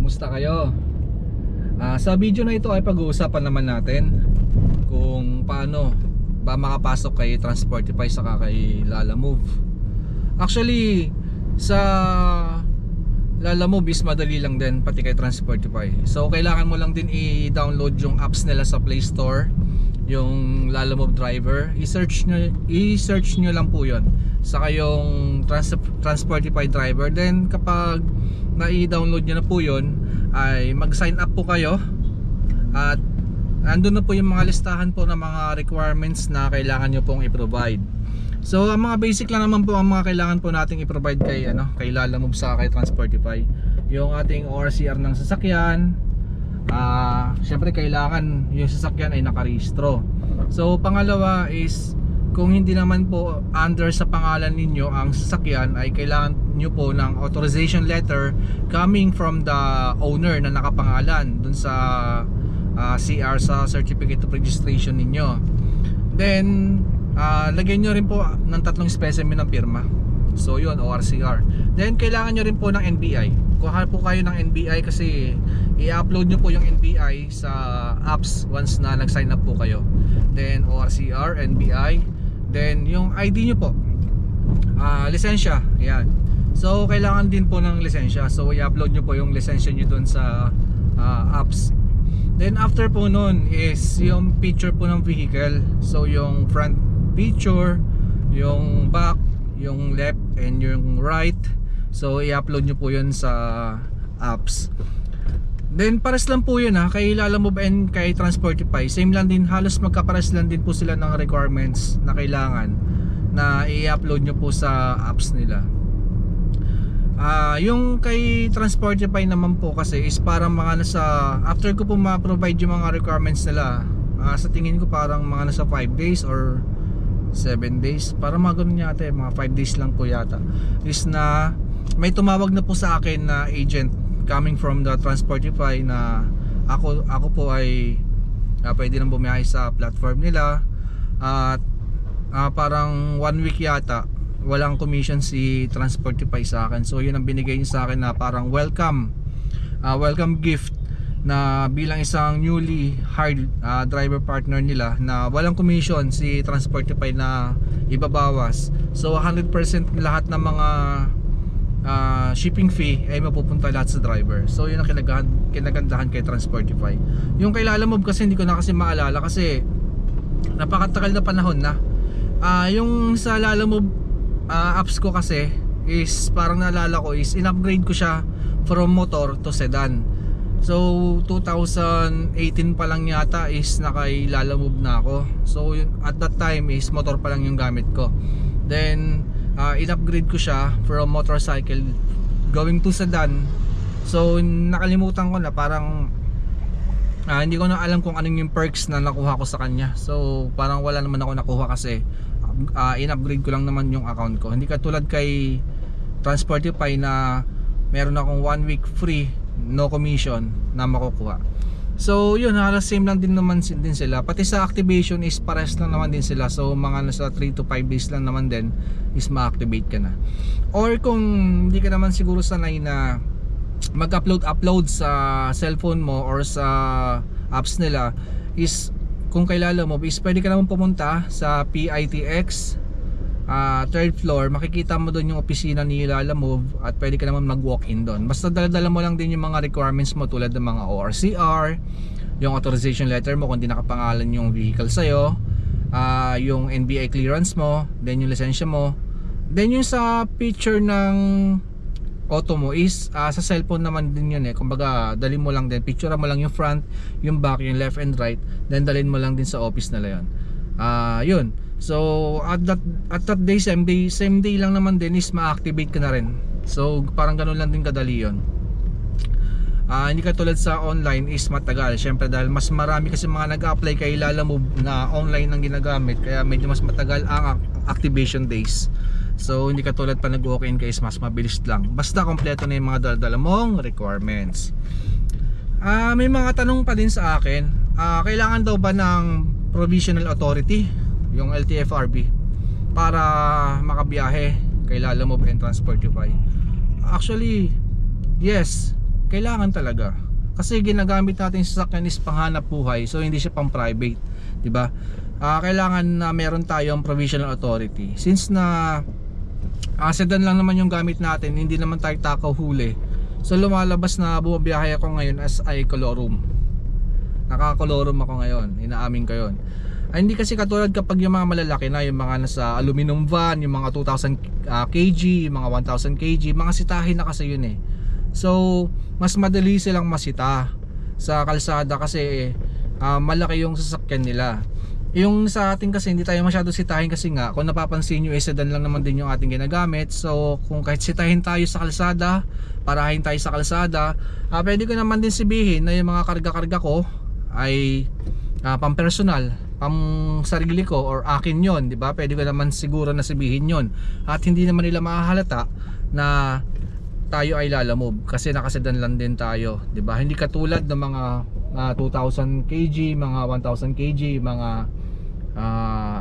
Kumusta kayo? Sa video na ito ay pag-uusapan naman natin kung paano ba makapasok kay Transportify saka kay Lalamove. Actually, sa Lalamove is madali lang din, pati kay Transportify. So kailangan mo lang din i-download yung apps nila sa Play Store, yung Lalamove driver. I-search nyo lang po yun. Saka yung Transportify driver. Then kapag na-i-download nyo na po yun, ay mag-sign up po kayo. At andun na po yung mga listahan po ng mga requirements na kailangan nyo pong i-provide. So ang mga basic lang naman po ang mga kailangan po nating i-provide kay Lalamove sa kay Transportify. Yung ating ORCR ng sasakyan. Syempre kailangan yung sasakyan ay nakarehistro. So pangalawa is, kung hindi naman po under sa pangalan ninyo ang sasakyan, ay kailangan nyo po ng authorization letter coming from the owner na nakapangalan dun sa CR, sa Certificate of Registration ninyo. Then lagyan nyo rin po ng 3 specimen ng pirma. So yun, ORCR. Then kailangan nyo rin po ng NBI. Kuha po kayo ng NBI kasi i-upload nyo po yung NBI sa apps once na nag-sign up po kayo. Then ORCR, NBI. Then yung ID nyo po, lisensya. Yan. So kailangan din po ng lisensya. So i-upload nyo po yung lisensya nyo dun sa apps. Then after po nun is yung picture po ng vehicle. So yung front picture, yung back, yung left and yung right. So i-upload nyo po yun sa apps. Then pares lang po yun kay Lalamove and kay Transportify. Same lang din, halos magkapares lang din po sila ng requirements na kailangan na i-upload nyo po sa apps nila. Yung kay Transportify naman po kasi is parang mga nasa, after ko po ma-provide yung mga requirements nila, sa tingin ko parang mga nasa 5 days or 7 days, parang mga ganun yata, mga 5 days lang po yata, is na may tumawag na po sa akin na agent coming from the Transportify na ako po ay pwede nang bumiyahe sa platform nila. At parang 1 week yata walang commission si Transportify sa akin. So yun ang binigay niya sa akin na parang welcome gift, na bilang isang newly hired driver partner nila na walang commission si Transportify na ibabawas. So 100% lahat ng mga shipping fee ay mapupunta lahat sa driver. So yun ang kinagandahan kay Transportify. Yung kay Lalamove kasi hindi ko na kasi maalala kasi napakatagal na panahon na. Yung sa Lalamove apps ko kasi is parang naalala ko is in-upgrade ko siya from motor to sedan. So 2018 pa lang yata is nakay Lalamove na ako. So at that time is motor pa lang yung gamit ko. Then in-upgrade ko siya from motorcycle going to sedan. So nakalimutan ko na, parang hindi ko na alam kung anong yung perks na nakuha ko sa kanya. So parang wala naman ako nakuha kasi in-upgrade ko lang naman yung account ko. Hindi katulad kay Transportify na meron akong 1 week free, no commission na makukuha. So yun, halos same lang din naman din sila. Pati sa activation is pares lang naman din sila. So mga nasa 3 to 5 days lang naman din is ma-activate ka na. Or kung hindi ka naman siguro sanay na mag-upload sa cellphone mo or sa apps nila, is kung kay Lalamove is pwede ka naman pumunta sa PITX 3rd floor. Makikita mo doon yung opisina ni Lalamove at pwede ka naman mag-walk-in doon. Basta dala-dala mo lang din yung mga requirements mo tulad ng mga ORCR, yung authorization letter mo kung di nakapangalan yung vehicle sa'yo, yung NBI clearance mo, then yung lisensya mo, then yung sa picture ng auto mo is sa cellphone naman din yun kumbaga dalhin mo lang din, picture mo lang yung front, yung back, yung left and right, then dalhin mo lang din sa office nila yun. Yun. So at that day, same day lang naman din is ma-activate ka na rin. So parang ganun lang din kadali yun. Hindi katulad sa online is matagal. Syempre dahil mas marami kasi mga nag-apply kay Lalamove na online ang ginagamit, kaya medyo mas matagal ang activation days. So hindi katulad pa nag-walk-in kayo, mas mabilis lang. Basta kompleto na yung mga dala mong requirements. May mga tanong pa din sa akin. Kailangan daw ba ng provisional authority, yung LTFRB, para makabiyahe kay Lalamove and Transportify? Actually, yes. kailangan talaga. Kasi ginagamit natin yung sasakyan is panghanap buhay, so hindi siya pang private, 'di ba? Kailangan na meron tayong provisional authority. Since na sedan lang naman yung gamit natin, hindi naman tayo takaw huli. So lumalabas na bumabiyahe ako ngayon as ay colorum. Naka-colorum ako ngayon, inaamin ko 'yon. Hindi kasi katulad kapag yung mga malalaki na, yung mga nasa aluminum van, yung mga 2000 kg, yung mga 1000 kg, mga sitahin na kasi yun eh. So mas madali silang masita sa kalsada kasi malaki yung sasakyan nila. Yung sa atin kasi hindi tayo masyado sitahin kasi nga kung napapansin nyo, sedan lang naman din yung ating ginagamit. So kung kahit sitahin tayo sa kalsada, parahin tayo sa kalsada, pwede ko naman din sabihin na yung mga karga-karga ko ay pang-personal, pang sarili ko or akin yon, di ba? Pwede ko naman siguro na sabihin yon at hindi naman nila mahahalata na tayo ay lalamove kasi nakasedan lang din tayo, di ba? Hindi katulad ng mga 2000 kg, mga 1000 kg, mga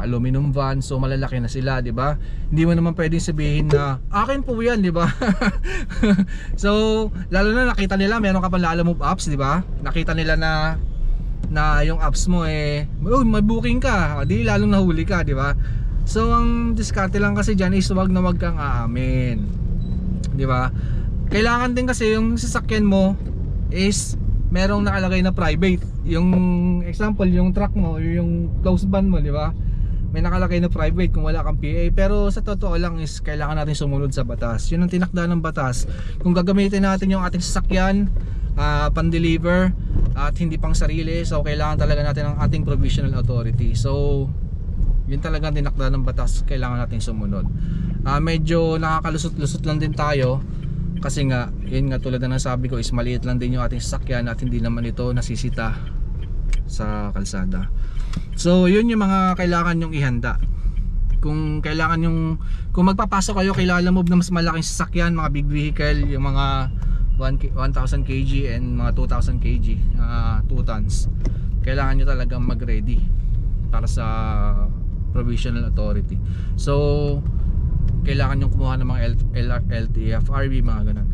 aluminum van, so malalaki na sila, di ba? Hindi mo naman pwedeng sabihin na akin po yan, di ba? So lalo na nakita nila meron ka pang lalamove apps, di ba? Nakita nila na yung apps mo eh, may booking ka, di lalong nahuli ka, di ba? So ang diskarte lang kasi diyan is wag na wag kang aamin, di ba? Kailangan din kasi yung sasakyan mo is merong nakalagay na private. Yung example, yung truck mo, yung closed van mo, di ba? May nakalagay na private kung wala kang PA. Pero sa totoo lang is kailangan natin sumunod sa batas. Yun ang tinakda ng batas. Kung gagamitin natin yung ating sasakyan pan-deliver at hindi pang sarili, so kailangan talaga natin ang ating provisional authority. So yun talaga ang tinakda ng batas, kailangan natin sumunod. Medyo nakakalusot-lusot lang din tayo kasi nga, yun nga tulad na nasabi ko is maliit lang din yung ating sasakyan at hindi naman ito nasisita sa kalsada. So yun yung mga kailangan yung ihanda. Kung magpapasok kayo kay lalamove na mas malaking sasakyan, mga big vehicle, yung mga 1000 kg and mga 2000 kg, 2 tons, kailangan nyo talagang mag-ready para sa provisional authority. So kailangan nyo kumuha ng mga LTF, RB, mga ganun.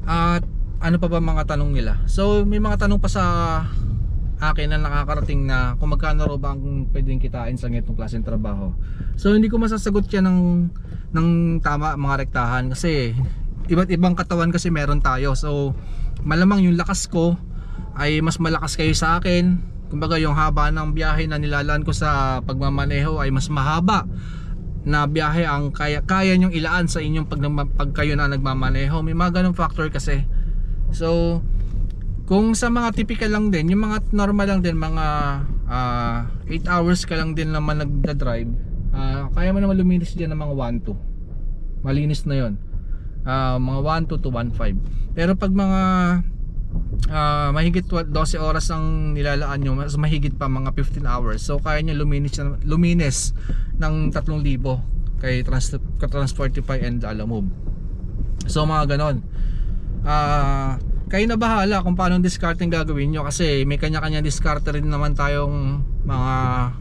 At ano pa ba mga tanong nila? So may mga tanong pa sa akin na nakakarating na kung magkano raw ba ang pwedeng kitain sa ganitong klaseng trabaho. So hindi ko masasagot yan ng tama, mga rektahan, kasi iba't ibang katawan kasi meron tayo. So malamang yung lakas ko ay mas malakas kayo sa akin. Kumbaga yung haba ng biyahe na nilalaan ko sa pagmamaneho ay mas mahaba na biyahe ang kaya nyong ilaan sa inyong pag kayo na nagmamaneho. May mga ganong factor kasi. So kung sa mga typical lang din, yung mga normal lang din, mga 8 hours ka lang din naman nagda-drive, kaya mo naman luminis dyan ng mga 1-2, malinis na yon. Mga 1-2 to 1-5. Pero pag mga mahigit 12 oras ang nilalaan nyo, mas mahigit pa mga 15 hours, so kaya nyo luminis ng 3,000 kay Trans45 and Alamove. So mga ganon. Kayo na bahala kung paano discarding gagawin nyo, kasi may kanya-kanya diskarte rin naman tayong mga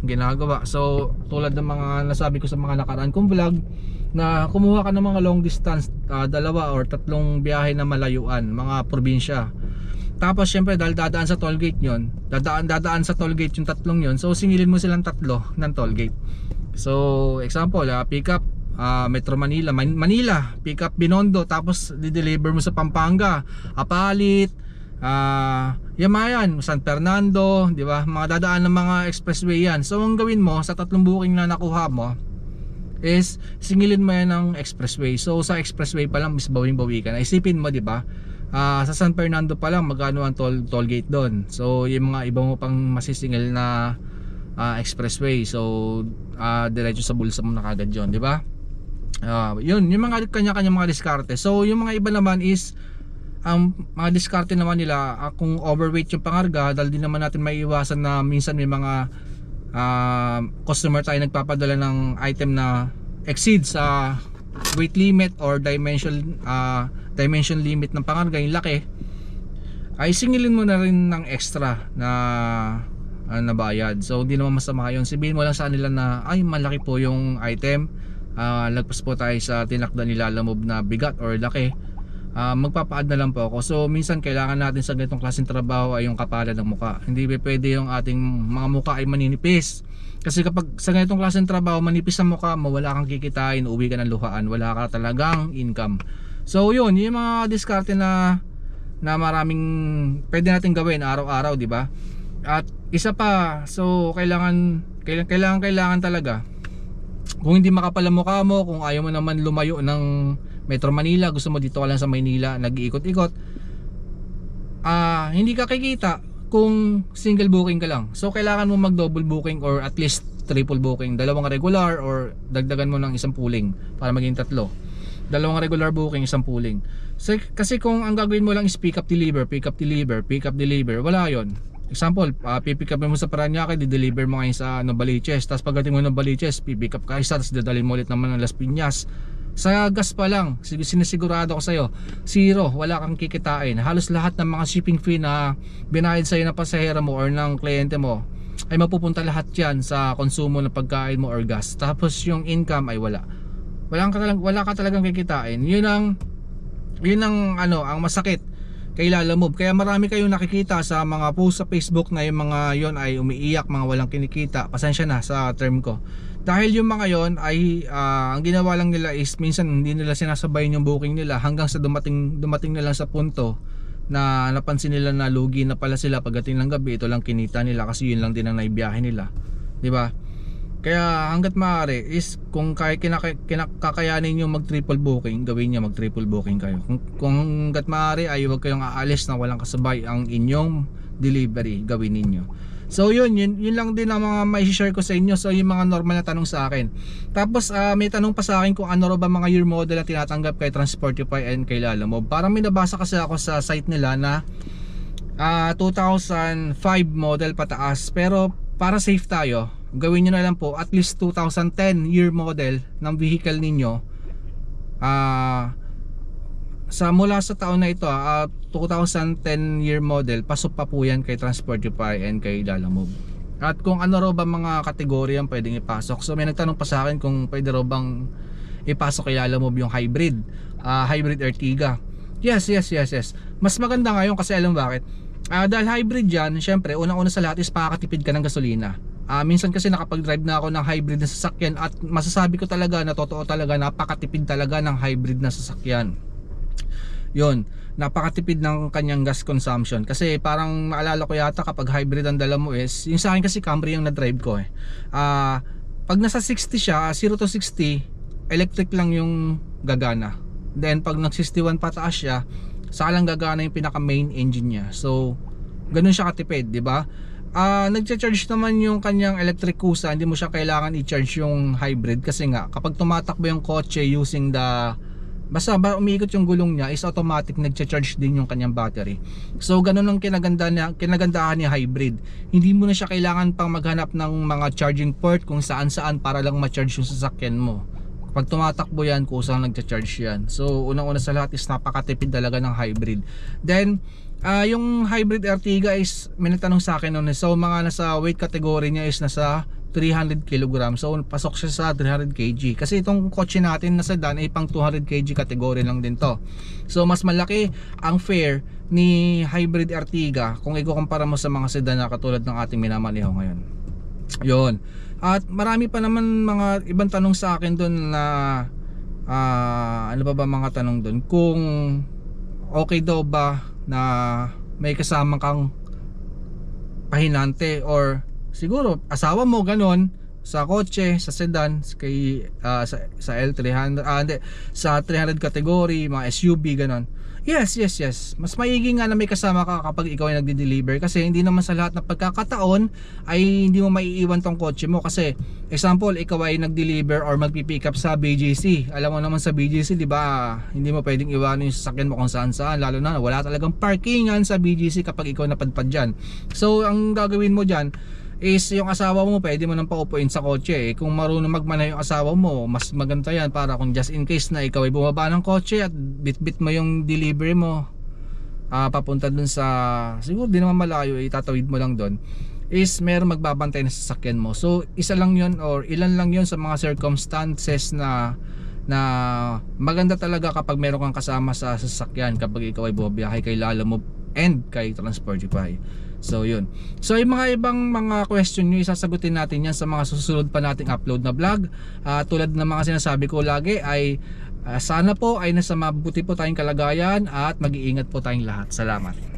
ginagawa. So tulad ng mga nasabi ko sa mga nakaraan kong vlog, na kumuha ka ng mga long distance, 2 or 3 biyahe na malayuan, mga probinsya. Tapos syempre dahil dadaan sa toll gate yon, dadaan sa toll gate yung 3 yon, so singilin mo silang 3 ng toll gate. So example, pick up Metro Manila, pick up Binondo, tapos di-deliver mo sa Pampanga, Apalit, Yamayan, San Fernando, di ba? Mga dadaan ng mga expressway yan. So ang gawin mo sa 3 booking na nakuha mo is singilin mo yan ng expressway. So sa expressway pa lang mas bawing-bawi ka na. Isipin mo, di ba? Sa San Fernando pa lang magkano ang toll gate doon. So yung mga iba mo pang masisingil na expressway, so diretso sa bulsa mo na kagad yun, di ba? Yun, yung mga kanya-kanya mga diskarte. So yung mga iba naman is ang mga diskarte naman nila, kung overweight yung pangarga, dahil din naman natin maiiwasan na minsan may mga customer tayo nagpapadala ng item na exceed sa weight limit or dimension limit ng pangarga, yung laki, ay singilin mo na rin ng extra na bayad. So hindi naman masama yun. Sabihin mo lang sa nila na ay malaki po yung item, lagpas po tayo sa tinakda nila Alamove na bigat or laki, magpapa-add na lang po ako. So minsan kailangan natin sa ganitong klaseng trabaho ay yung kapala ng muka. Hindi pwede yung ating mga muka ay maninipis. Kasi kapag sa ganitong klaseng trabaho manipis ang muka mo, wala kang kikitain, uwi ka ng luhaan, wala ka talagang income. So yun, yung mga diskarte na maraming pwede natin gawin araw-araw, di ba? At isa pa, so kailangan talaga, kung hindi makapal ang mukha mo, kung ayaw mo naman lumayo ng Metro Manila, gusto mo dito ka lang sa Maynila nag-iikot-ikot, hindi ka kikita kung single booking ka lang. So kailangan mo mag double booking or at least triple booking, dalawang regular or dagdagan mo ng isang pooling para maging tatlo. Dalawang regular booking, isang pooling. So, kasi kung ang gagawin mo lang is pick up deliver, pick up deliver, pick up deliver, wala yon. Example, pipick up mo sa Paranaque, di-deliver mo ngayon sa Novaliches, tapos pagdating mo ng Novaliches, pipick up ka isa, tapos dadalhin mo ulit naman ng Las Piñas. Sa gas pa lang, sinisigurado ko sa'yo, zero, wala kang kikitain. Halos lahat ng mga shipping fee na binayad sa'yo ng pasahero mo or ng kliyente mo ay mapupunta lahat yan sa konsumo ng pagkain mo or gas. Tapos yung income ay wala. Wala ka talagang kikitain. Yun ang ang masakit kay Lalamove. Kaya marami kayong nakikita sa mga post sa Facebook na yung mga yon ay umiiyak, mga walang kinikita. Pasensya na sa term ko. Dahil yung mga yon ay ang ginawa lang nila is minsan hindi nila sinasabayin yung booking nila hanggang sa dumating na lang sa punto na napansin nila na lugi na pala sila pagdating ng gabi. Ito lang kinita nila kasi yun lang din ang naibiyahe nila, di ba? Kaya hanggat maaari is kung kakayanin nyo mag triple booking, gawin nyo mag triple booking kayo. Kung hanggat maaari ay huwag kayong aalis na walang kasabay ang inyong delivery, gawin ninyo. So yun lang din ang mga mai-share ko sa inyo. So yung mga normal na tanong sa akin. Tapos may tanong pa sa akin kung ano raw ba mga year model na tinatanggap kay Transportify and kay Lalamove. Parang may nabasa kasi ako sa site nila na 2005 model pataas. Pero para safe tayo, gawin nyo na lang po at least 2010 year model ng vehicle ninyo. Mula sa taon na ito 2010 year model, pasok pa po yan kay Transportify and kay Lalamove. At kung ano raw ba mga kategorya ang pwedeng ipasok. So may nagtanong pa sa akin kung pwede raw bang ipasok kay Lalamove yung hybrid Ertiga. Yes. Mas maganda ngayon kasi alam bakit? Dahil hybrid yan, syempre unang-una sa lahat is makakatipid ka ng gasolina. Minsan kasi nakapag-drive na ako ng hybrid na sasakyan at masasabi ko talaga na totoo talaga, napakatipid talaga ng hybrid na sasakyan. Yun, napakatipid ng kanyang gas consumption. Kasi parang maalala ko yata kapag hybrid ang dala mo is, yung sa akin kasi Camry yung na-drive ko pag nasa 60 siya, 0 to 60 electric lang yung gagana. Then pag nag 61 pataas siya, saka lang gagana yung pinaka main engine niya. So ganun siya katipid, di ba? Nagcha-charge naman yung kanyang electric Cusa, hindi mo siya kailangan i-charge yung hybrid kasi nga kapag tumatakbo yung kotse using basta umiikot yung gulong niya is automatic nagcha-charge din yung kanyang battery. So ganun ang kinagandahan ni hybrid. Hindi mo na siya kailangan pang maghanap ng mga charging port kung saan-saan para lang ma-charge yung sasakyan mo. Pag tumatakbo yan, kusang nagcha-charge yan. So unang-una sa lahat is napakatipid talaga ng hybrid. Then yung hybrid Ertiga is may nagtanong sa akin noon. So mga nasa weight category niya is nasa 300 kg. So pasok siya sa 300 kg. Kasi itong kotse natin na sedan ay pang 200 kg category lang din to. So mas malaki ang fare ni hybrid Ertiga kung ikukumpara mo sa mga sedan na katulad ng ating minamaneho ngayon. Yon. At marami pa naman mga ibang tanong sa akin doon na ano pa ba mga tanong doon, kung okay daw ba na may kasama kang pahinante or siguro asawa mo ganon sa kotse, sa sedan, sa L300, sa 300 category, mga SUV ganon. Yes. Mas maigi nga na may kasama ka kapag ikaw ay nagde-deliver kasi hindi naman sa lahat ng pagkakataon ay hindi mo maiiwan tong kotse mo. Kasi example, ikaw ay nag-deliver or magpi-pick up sa BGC. Alam mo naman sa BGC, di ba, hindi mo pwedeng iwanan yung sasakyan mo kung saan-saan, lalo na wala talagang parkingan sa BGC kapag ikaw napadpad dyan. So ang gagawin mo dyan is yung asawa mo pwede mo nang paupuin sa kotse. Kung marunong magmana yung asawa mo, mas maganda yan para kung just in case na ikaw ay bumaba ng kotse at bit-bit mo yung delivery mo papunta dun sa, siguro di naman malayo, itatawid mo lang dun, is meron magbabantay na sasakyan mo. So isa lang yun or ilan lang yun sa mga circumstances na na maganda talaga kapag meron kang kasama sa sasakyan kapag ikaw ay bumabiyahe kay Lalamove and kay Transportify. So yun. So yung mga ibang mga question nyo, isasagutin natin yan sa mga susunod pa nating upload na vlog. Tulad ng mga sinasabi ko lagi ay sana po ay nasa mabuti po tayong kalagayan at mag-iingat po tayong lahat. Salamat.